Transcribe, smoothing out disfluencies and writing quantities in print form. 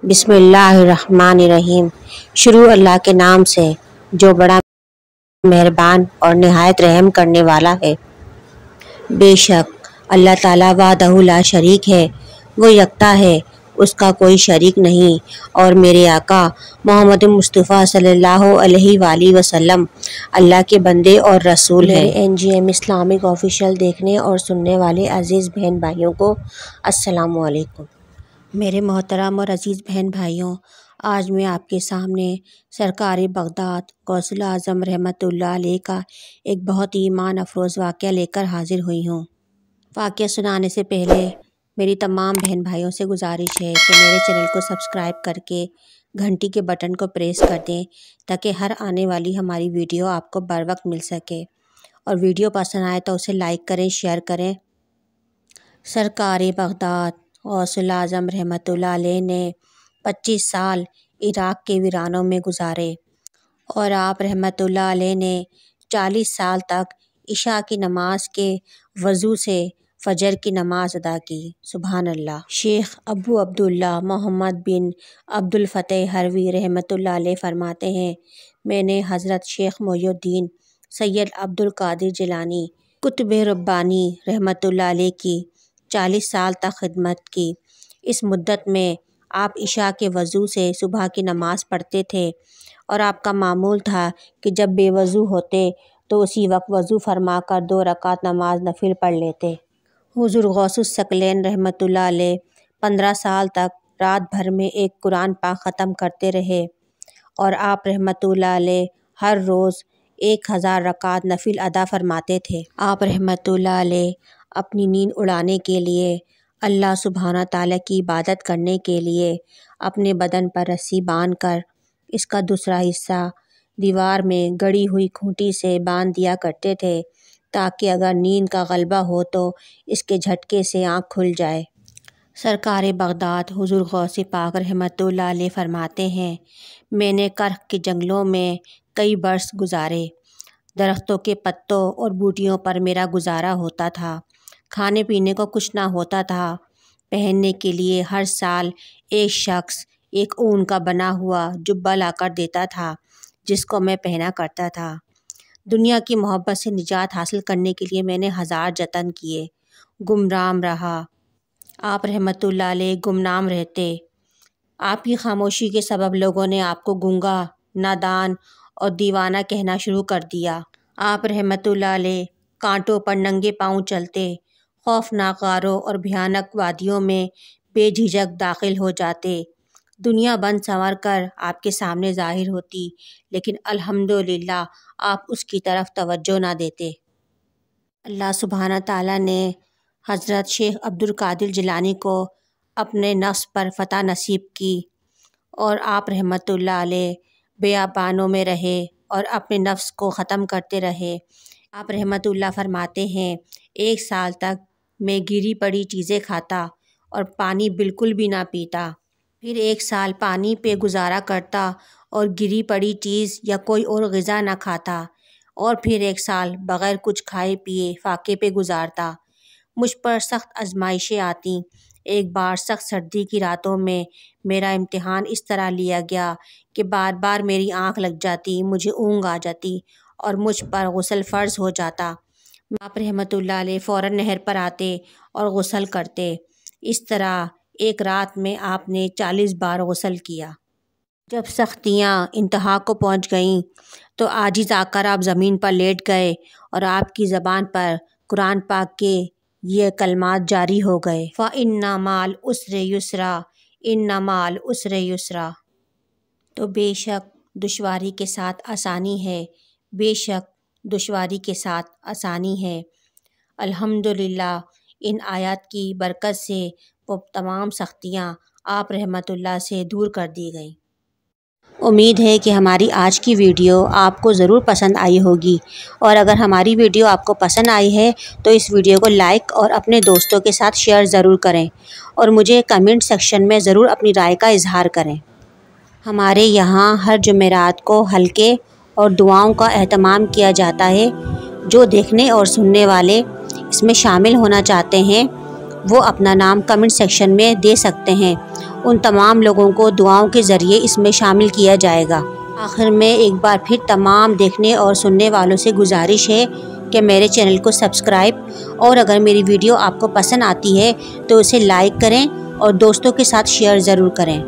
بسم اللہ الرحمن الرحیم۔ شروع اللہ کے نام سے جو بڑا مہربان اور نہایت رحم کرنے والا ہے۔ بے شک اللہ تعالیٰ وحدہ لا شریک ہے، وہ یکتا ہے، اس کا کوئی شریک نہیں، اور میرے آقا محمد مصطفیٰ صلی اللہ علیہ وآلہ وسلم اللہ کے بندے اور رسول ہیں۔ میرے NGM اسلامک آفیشیل دیکھنے اور سننے والے عزیز بہن بھائیوں کو السلام علیکم۔ میرے محترم اور عزیز بہن بھائیوں، آج میں آپ کے سامنے سرکار بغداد غوث اعظم رحمۃ اللہ علیہ کا ایک بہت ہی ایمان افروز واقعہ لے کر حاضر ہوئی ہوں۔ واقعہ سنانے سے پہلے میری تمام بہن بھائیوں سے گزارش ہے کہ میرے چینل کو سبسکرائب کر کے گھنٹی کے بٹن کو پریس کر دیں تاکہ ہر آنے والی ہماری ویڈیو آپ کو بر وقت مل سکے، اور ویڈیو پسند آئے تو اسے لائک کریں، شیئر کریں۔ سرکار بغداد غوث اعظم رحمۃ اللہ علیہ نے 25 سال عراق کے ویرانوں میں گزارے، اور آپ رحمۃ اللہ علیہ نے 40 سال تک عشاء کی نماز کے وضو سے فجر کی نماز ادا کی۔ سبحان اللہ۔ شیخ ابو عبداللہ محمد بن عبد الفتح حروی رحمۃ اللہ علیہ فرماتے ہیں، میں نے حضرت شیخ محی الدین سید عبد القادر جیلانی قطب ربانی رحمۃ اللہ علیہ کی 40 سال تک خدمت کی۔ اس مدت میں آپ عشاء کے وضو سے صبح کی نماز پڑھتے تھے، اور آپ کا معمول تھا کہ جب بے وضو ہوتے تو اسی وقت وضو فرما کر 2 رکعت نماز نفل پڑھ لیتے۔ حضور غوث الثقلین رحمۃ اللہ علیہ 15 سال تک رات بھر میں ایک قرآن پاک ختم کرتے رہے، اور آپ رحمۃ اللہ علیہ ہر روز 1000 رکعت نفل ادا فرماتے تھے۔ آپ رحمۃ اللہ علیہ اپنی نیند اڑانے کے لیے، اللہ سبحانہ تعالیٰ کی عبادت کرنے کے لیے اپنے بدن پر رسی باندھ کر اس کا دوسرا حصہ دیوار میں گڑی ہوئی کھوٹی سے باندھ دیا کرتے تھے، تاکہ اگر نیند کا غلبہ ہو تو اس کے جھٹکے سے آنکھ کھل جائے۔ سرکار بغداد حضور غوث پاک رحمۃ اللہ علیہ فرماتے ہیں، میں نے کرخ کے جنگلوں میں کئی برس گزارے، درختوں کے پتوں اور بوٹیوں پر میرا گزارا ہوتا تھا، کھانے پینے کو کچھ نہ ہوتا تھا، پہننے کے لیے ہر سال ایک شخص ایک اون کا بنا ہوا جبہ لا کر دیتا تھا جس کو میں پہنا کرتا تھا۔ دنیا کی محبت سے نجات حاصل کرنے کے لیے میں نے 1000 جتن کیے، گمنام رہا۔ آپ رحمۃ اللہ علیہ گمنام رہتے، آپ کی خاموشی کے سبب لوگوں نے آپ کو گنگا، نادان اور دیوانہ کہنا شروع کر دیا۔ آپ رحمۃ اللہ علیہ کانٹوں پر ننگے پاؤں چلتے، خوفناک غاروں اور بھیانک وادیوں میں بے جھجک داخل ہو جاتے، دنیا بن سنور کر آپ کے سامنے ظاہر ہوتی، لیکن الحمدللہ آپ اس کی طرف توجہ نہ دیتے۔ اللہ سبحانہ تعالیٰ نے حضرت شیخ عبد القادر جیلانی کو اپنے نفس پر فتح نصیب کی، اور آپ رحمۃ اللہ علیہ بیابانوں میں رہے اور اپنے نفس کو ختم کرتے رہے۔ آپ رحمۃ اللہ فرماتے ہیں، 1 سال تک میں گری پڑی چیزیں کھاتا اور پانی بالکل بھی نہ پیتا، پھر 1 سال پانی پہ گزارا کرتا اور گری پڑی چیز یا کوئی اور غذا نہ کھاتا، اور پھر 1 سال بغیر کچھ کھائے پیے فاقے پہ گزارتا۔ مجھ پر سخت آزمائشیں آتیں۔ ایک بار سخت سردی کی راتوں میں میرا امتحان اس طرح لیا گیا کہ بار بار میری آنکھ لگ جاتی، مجھے اونگ آ جاتی اور مجھ پر غسل فرض ہو جاتا۔ آپ رحمۃ اللہ علیہ فوراً نہر پر آتے اور غسل کرتے۔ اس طرح ایک رات میں آپ نے 40 بار غسل کیا۔ جب سختیاں انتہا کو پہنچ گئیں تو عاجز آ کر آپ زمین پر لیٹ گئے، اور آپ کی زبان پر قرآن پاک کے یہ کلمات جاری ہو گئے، فَإِنَّ مَعَ الْعُسْرِ يُسْرًا إِنَّ مَعَ الْعُسْرِ يُسْرًا۔ تو بے شک دشواری کے ساتھ آسانی ہے، بے شک دشواری کے ساتھ آسانی ہے۔ الحمدللہ ان آیات کی برکت سے وہ تمام سختیاں آپ رحمۃ اللہ سے دور کر دی گئیں۔ امید ہے کہ ہماری آج کی ویڈیو آپ کو ضرور پسند آئی ہوگی، اور اگر ہماری ویڈیو آپ کو پسند آئی ہے تو اس ویڈیو کو لائک اور اپنے دوستوں کے ساتھ شیئر ضرور کریں، اور مجھے کمنٹ سیکشن میں ضرور اپنی رائے کا اظہار کریں۔ ہمارے یہاں ہر جمعرات کو حلقے اور دعاؤں کا اہتمام کیا جاتا ہے۔ جو دیکھنے اور سننے والے اس میں شامل ہونا چاہتے ہیں وہ اپنا نام کمنٹ سیکشن میں دے سکتے ہیں۔ ان تمام لوگوں کو دعاؤں کے ذریعے اس میں شامل کیا جائے گا۔ آخر میں ایک بار پھر تمام دیکھنے اور سننے والوں سے گزارش ہے کہ میرے چینل کو سبسکرائب، اور اگر میری ویڈیو آپ کو پسند آتی ہے تو اسے لائک کریں اور دوستوں کے ساتھ شیئر ضرور کریں۔